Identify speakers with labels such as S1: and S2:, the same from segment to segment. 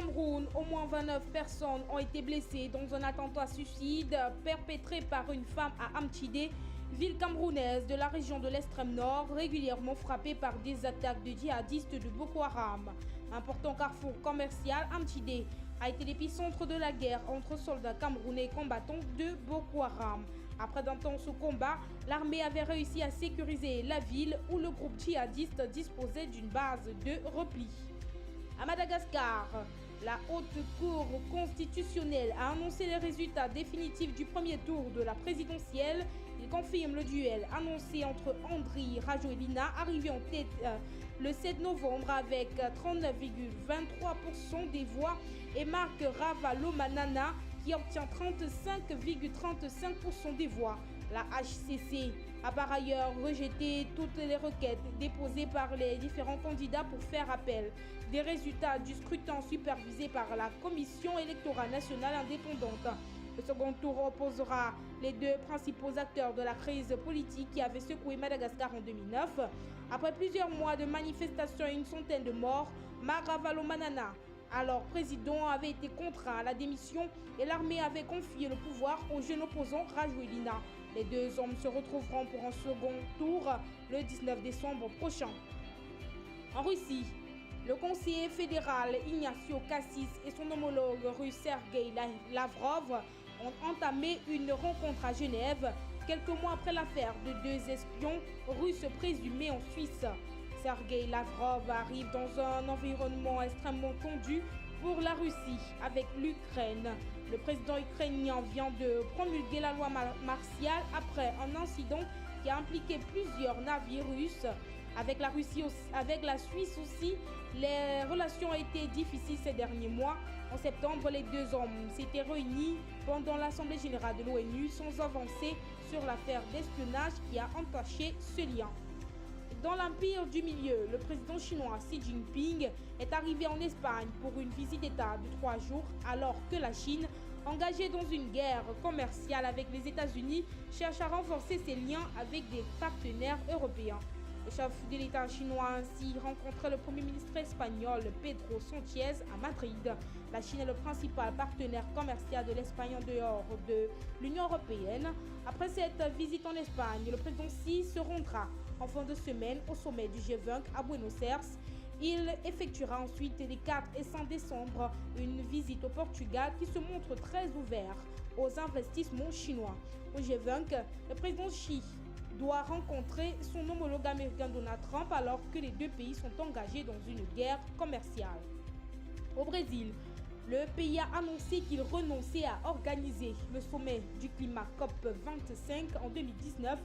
S1: Cameroun, au moins 29 personnes ont été blessées dans un attentat suicide perpétré par une femme à Amchidé, ville camerounaise de la région de l'extrême nord, régulièrement frappée par des attaques de djihadistes de Boko Haram. Important carrefour commercial, Amchidé a été l'épicentre de la guerre entre soldats camerounais et combattants de Boko Haram. Après d'intenses combats, l'armée avait réussi à sécuriser la ville où le groupe djihadiste disposait d'une base de repli. À Madagascar, la Haute Cour constitutionnelle a annoncé les résultats définitifs du premier tour de la présidentielle. Il confirme le duel annoncé entre Andry Rajoelina, arrivé en tête le 7 novembre avec 39,23% des voix, et Marc Ravalomanana qui obtient 35,35% des voix. La HCC a par ailleurs rejeté toutes les requêtes déposées par les différents candidats pour faire appel des résultats du scrutin supervisé par la Commission électorale nationale indépendante. Le second tour opposera les deux principaux acteurs de la crise politique qui avait secoué Madagascar en 2009. Après plusieurs mois de manifestations et une centaine de morts, Marc Ravalomanana, alors président, avait été contraint à la démission et l'armée avait confié le pouvoir au jeune opposant Rajoelina. Les deux hommes se retrouveront pour un second tour le 19 décembre prochain. En Russie, le conseiller fédéral Ignacio Cassis et son homologue russe Sergueï Lavrov ont entamé une rencontre à Genève quelques mois après l'affaire de deux espions russes présumés en Suisse. Sergueï Lavrov arrive dans un environnement extrêmement tendu pour la Russie avec l'Ukraine. Le président ukrainien vient de promulguer la loi martiale après un incident qui a impliqué plusieurs navires russes. Avec la Suisse aussi, les relations ont été difficiles ces derniers mois. En septembre, les deux hommes s'étaient réunis pendant l'Assemblée générale de l'ONU sans avancer sur l'affaire d'espionnage qui a entaché ce lien. Dans l'empire du milieu, le président chinois Xi Jinping est arrivé en Espagne pour une visite d'État de 3 jours alors que la Chine, engagée dans une guerre commerciale avec les États-Unis, cherche à renforcer ses liens avec des partenaires européens. Le chef de l'État chinois a ainsi rencontré le Premier ministre espagnol Pedro Sánchez à Madrid. La Chine est le principal partenaire commercial de l'Espagne en dehors de l'Union européenne. Après cette visite en Espagne, le président Xi se rendra en fin de semaine au sommet du G20 à Buenos Aires. Il effectuera ensuite les 4 et 5 décembre une visite au Portugal qui se montre très ouvert aux investissements chinois. Au G20, le président Xi doit rencontrer son homologue américain Donald Trump alors que les deux pays sont engagés dans une guerre commerciale. Au Brésil, le pays a annoncé qu'il renonçait à organiser le sommet du climat COP25 en 2019,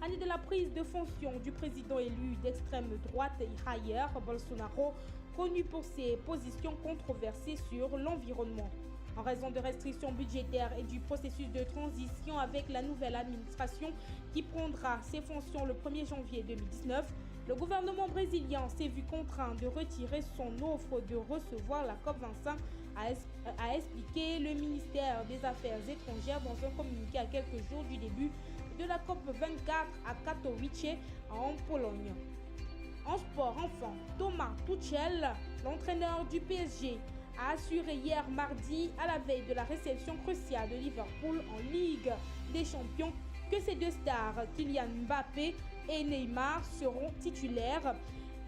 S1: année de la prise de fonction du président élu d'extrême droite Jair Bolsonaro, connu pour ses positions controversées sur l'environnement. En raison de restrictions budgétaires et du processus de transition avec la nouvelle administration qui prendra ses fonctions le 1er janvier 2019, le gouvernement brésilien s'est vu contraint de retirer son offre de recevoir la COP25, a expliqué le ministère des Affaires étrangères dans un communiqué à quelques jours du début de la COP24 à Katowice, en Pologne. En sport, enfin, Thomas Tuchel, l'entraîneur du PSG, a assuré hier mardi, à la veille de la réception cruciale de Liverpool en Ligue des Champions, que ces deux stars, Kylian Mbappé et Neymar, seront titulaires.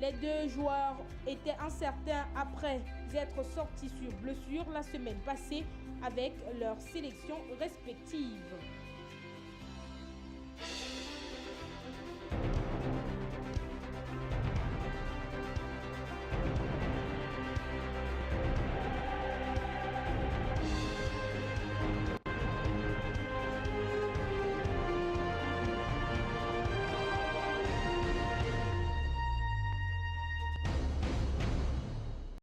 S1: Les deux joueurs étaient incertains après être sortis sur blessure la semaine passée avec leurs sélections respectives.